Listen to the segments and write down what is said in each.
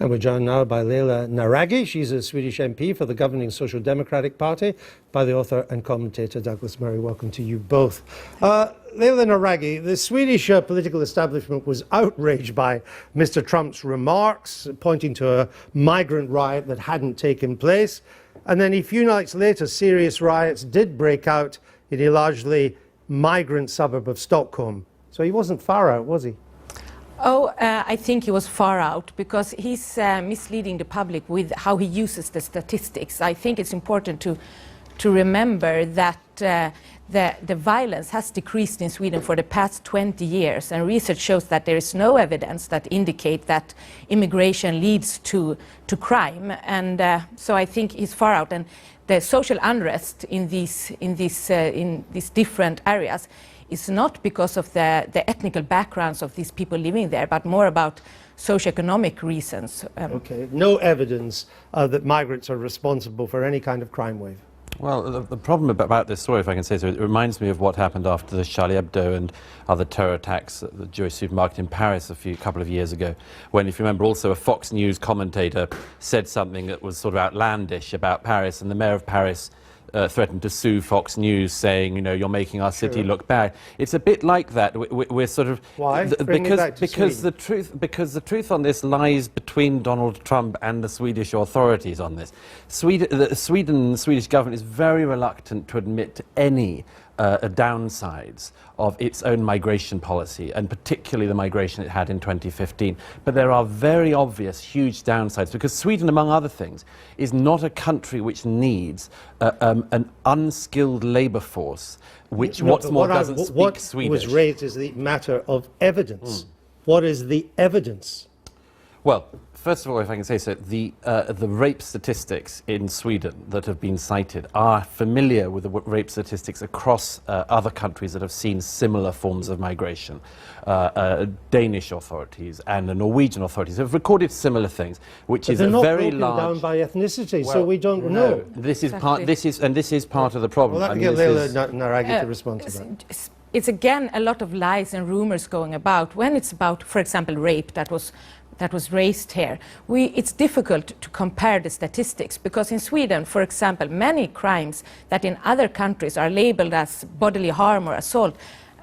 And we're joined now by Leila Naragi. She's a Swedish MP for the governing Social Democratic Party, by the author and commentator Douglas Murray. Welcome to you both. Leila Naragi, the Swedish political establishment was outraged by Mr. Trump's remarks, pointing to a migrant riot that hadn't taken place. And then a few nights later, serious riots did break out in a largely migrant suburb of Stockholm. So he wasn't far out, was he? Oh, I think he was far out because he's misleading the public with how he uses the statistics. I think it's important to remember that the violence has decreased in Sweden for the past 20 years, and research shows that there is no evidence that indicate that immigration leads to crime. And so I think he's far out, and the social unrest in these different areas is not because of the ethnical backgrounds of these people living there, but more about socioeconomic reasons. Okay, no evidence that migrants are responsible for any kind of crime wave. Well, the problem about this story, if I can say so, it reminds me of what happened after the Charlie Hebdo and other terror attacks at the Jewish supermarket in Paris a couple of years ago, when, if you remember, also a Fox News commentator said something that was sort of outlandish about Paris, and the mayor of Paris threatened to sue Fox News, saying, you know, you're making our city look bad. It's a bit like that. We're sort of why? Because the truth on this lies between Donald Trump and the Swedish authorities on this. The Swedish government is very reluctant to admit any downsides of its own migration policy, and particularly the migration it had in 2015. But there are very obvious, huge downsides, because Sweden, among other things, is not a country which needs an unskilled labour force, which, what's more, doesn't speak Swedish. What was raised is the matter of evidence. What is the evidence? Well, first of all, if I can say so, the rape statistics in Sweden that have been cited are familiar with the rape statistics across other countries that have seen similar forms of migration. Danish authorities and the Norwegian authorities have recorded similar things, which is a very large. They're not broken down by ethnicity, well, so we don't know. This is part. This is part of the problem. Well, let me get Leila Naragi to respond to that. It's again a lot of lies and rumors going about. When it's about, for example, rape that was raised here, it's difficult to compare the statistics, because in Sweden, for example, many crimes that in other countries are labeled as bodily harm or assault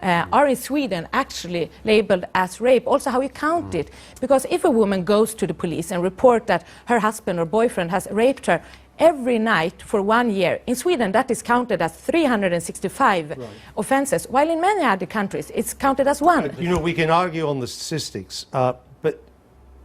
are in Sweden actually labeled as rape. Also how you count it, because if a woman goes to the police and report that her husband or boyfriend has raped her every night for 1 year, in Sweden that is counted as 365 offences, while in many other countries it's counted as one. You know, we can argue on the statistics, but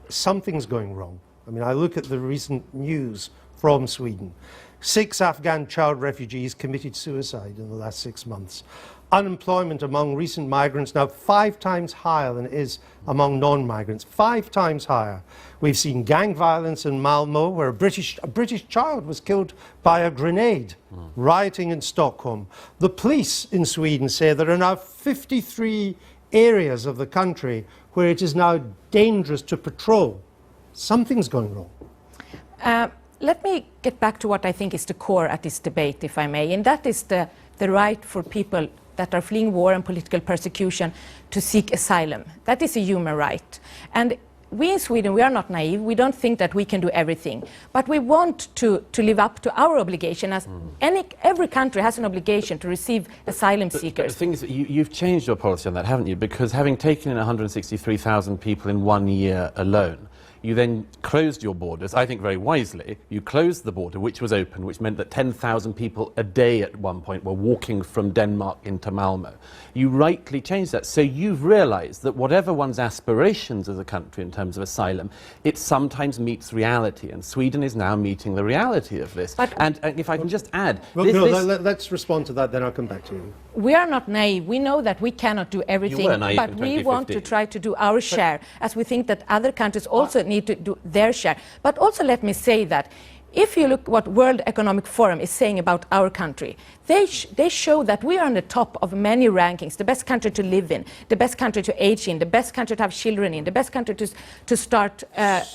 something's going wrong. I mean, I look at the recent news from Sweden. 6 Afghan child refugees committed suicide in the last 6 months. Unemployment among recent migrants now 5 times higher than it is among non-migrants. 5 times higher. We've seen gang violence in Malmö, where a British child was killed by a grenade. Rioting in Stockholm. The police in Sweden say there are now 53 areas of the country where it is now dangerous to patrol. Something's going wrong. Let me get back to what I think is the core at this debate, if I may, and that is the right for people that are fleeing war and political persecution to seek asylum. That is a human right. And we in Sweden, we are not naive. We don't think that we can do everything. But we want to live up to our obligation, as every country has an obligation to receive asylum seekers. But the thing is that you've changed your policy on that, haven't you? Because having taken in 163,000 people in 1 year alone, you then closed your borders, I think very wisely. You closed the border, which was open, which meant that 10,000 people a day at one point were walking from Denmark into Malmö. You rightly changed that. So you've realised that whatever one's aspirations as a country in terms of asylum, it sometimes meets reality. And Sweden is now meeting the reality of this. And if I can just add... Well, let's respond to that, then I'll come back to you. We are not naive. We know that we cannot do everything, but we want to try to do our share, as we think that other countries also need to do their share. But also let me say that if you look what World Economic Forum is saying about our country, they show that we are on the top of many rankings, the best country to live in, the best country to age in, the best country to have children in, the best country to start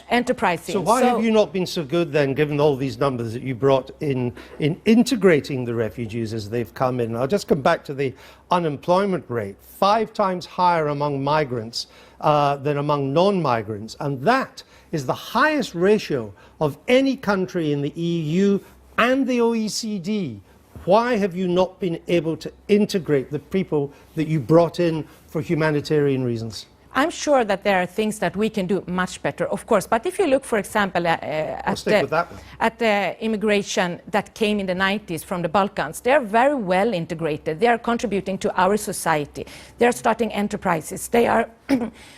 enterprising. So why have you not been so good then, given all these numbers that you brought in integrating the refugees as they've come in? I'll just come back to the unemployment rate, 5 times higher among migrants than among non-migrants, and that is the highest ratio of any country in the EU and the OECD. Why have you not been able to integrate the people that you brought in for humanitarian reasons? I'm sure that there are things that we can do much better, of course. But if you look, for example, at the immigration that came in the 90s from the Balkans, they're very well integrated. They are contributing to our society. They're starting enterprises. They are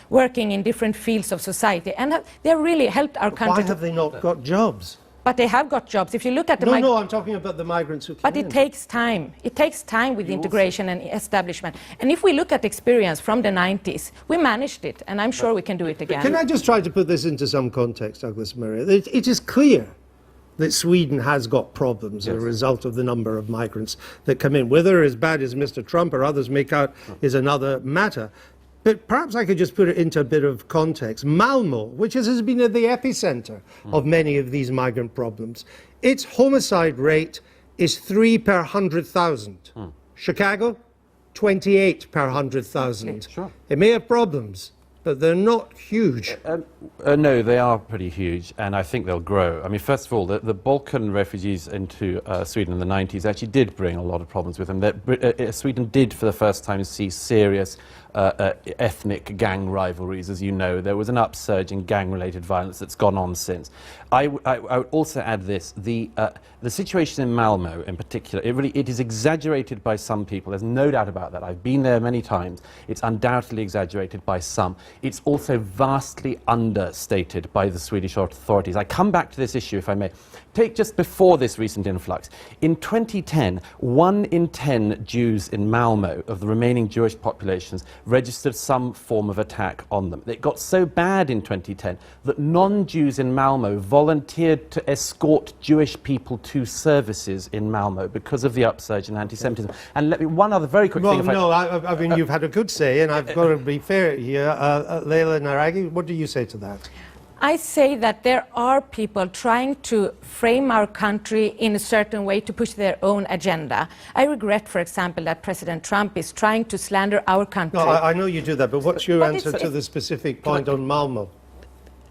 working in different fields of society. And they really helped our country. Why have they not got jobs? But they have got jobs. If you look at the No, I'm talking about the migrants who came But in. it takes time. It takes time with integration and establishment. And if we look at experience from the 90s, we managed it, and I'm sure we can do it again. Can I just try to put this into some context, Douglas Murray? It is clear that Sweden has got problems as a result of the number of migrants that come in. Whether as bad as Mr. Trump or others make out is another matter. But perhaps I could just put it into a bit of context. Malmo, which has been at the epicenter of many of these migrant problems, its homicide rate is 3 per 100,000. Chicago, 28 per 100,000. Okay, sure. It may have problems, but they're not huge. No, they are pretty huge, and I think they'll grow. I mean, first of all, the Balkan refugees into Sweden in the 90s actually did bring a lot of problems with them. Sweden did, for the first time, see serious ethnic gang rivalries, as you know. There was an upsurge in gang-related violence that's gone on since. I would also add this: the situation in Malmo, in particular, it is exaggerated by some people. There's no doubt about that. I've been there many times. It's undoubtedly exaggerated by some. It's also vastly understated by the Swedish authorities. I come back to this issue, if I may. Take just before this recent influx. In 2010, 1 in 10 Jews in Malmo, of the remaining Jewish populations, registered some form of attack on them. It got so bad in 2010 that non-Jews in Malmo volunteered to escort Jewish people to services in Malmo because of the upsurge in anti-Semitism. And let me, one other very quick thing. I mean, you've had a good say, and I've got to be fair here. Leila Naragi, what do you say to that? I say that there are people trying to frame our country in a certain way to push their own agenda. I regret, for example, that President Trump is trying to slander our country. No, I know you do that, but what's your answer to the specific point on Malmo?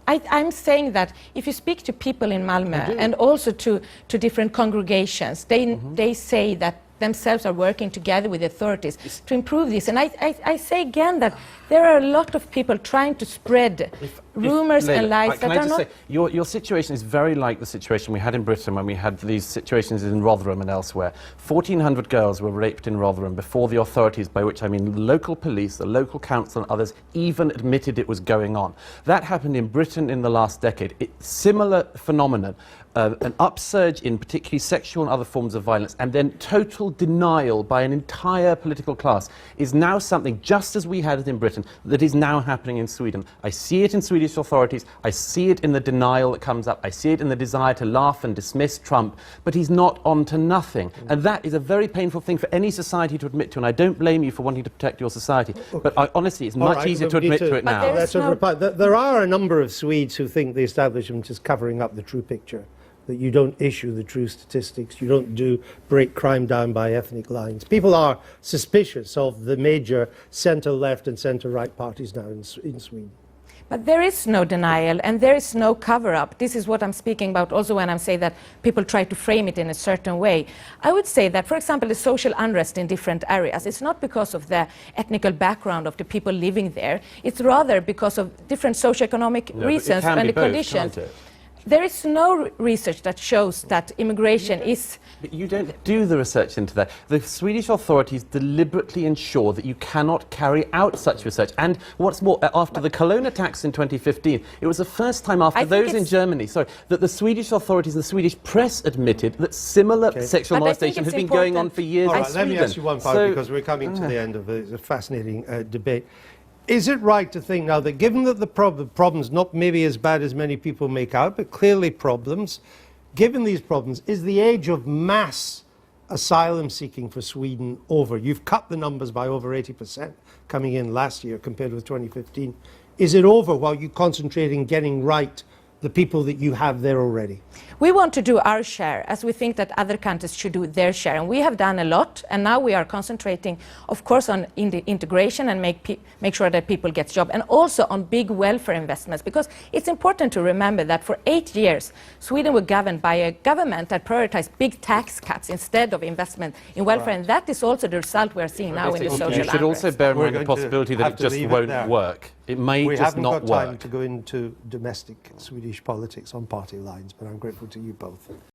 I'm saying that if you speak to people in Malmö and also to different congregations, they say that themselves are working together with authorities to improve this. And I say again that there are a lot of people trying to spread rumors and lies that are not... Say, your situation is very like the situation we had in Britain when we had these situations in Rotherham and elsewhere. 1,400 girls were raped in Rotherham before the authorities, by which I mean the local police, the local council and others, even admitted it was going on. That happened in Britain in the last decade. Similar phenomenon. An upsurge in particularly sexual and other forms of violence, and then total denial by an entire political class is now something, just as we had it in Britain, that is now happening in Sweden. I see it in Swedish authorities, I see it in the denial that comes up, I see it in the desire to laugh and dismiss Trump, but he's not on to nothing. And that is a very painful thing for any society to admit to, and I don't blame you for wanting to protect your society, but honestly, it's much easier to admit to it now. There are a number of Swedes who think the establishment is covering up the true picture. That you don't issue the true statistics, you don't break crime down by ethnic lines. People are suspicious of the major centre-left and centre-right parties now in Sweden. But there is no denial and there is no cover-up. This is what I'm speaking about also when I'm saying that people try to frame it in a certain way. I would say that, for example, the social unrest in different areas, it's not because of the ethnical background of the people living there, it's rather because of different socioeconomic reasons and the conditions. There is no research that shows that immigration is... But you don't do the research into that. The Swedish authorities deliberately ensure that you cannot carry out such research. And what's more, after the Cologne attacks in 2015, it was the first time after those in Germany, that the Swedish authorities and the Swedish press admitted that similar sexual molestation has been going on for years in Sweden. Let me ask you one part, because we're coming to the end of a fascinating debate. Is it right to think now that given that the problems, not maybe as bad as many people make out, but clearly problems, given these problems, is the age of mass asylum seeking for Sweden over? You've cut the numbers by over 80% coming in last year compared with 2015. Is it over while you concentrate in getting right the people that you have there already? We want to do our share, as we think that other countries should do their share. And we have done a lot, and now we are concentrating, of course, on integration and make sure that people get jobs, and also on big welfare investments. Because it's important to remember that for 8 years, Sweden was governed by a government that prioritized big tax cuts instead of investment in welfare. And that is also the result we are seeing now in the social You should also unrest. bear in We're mind the going to possibility that have it to just leave it won't there. work. It may We just haven't not got time work. to go into domestic Swedish politics on party lines, but I'm grateful to you both.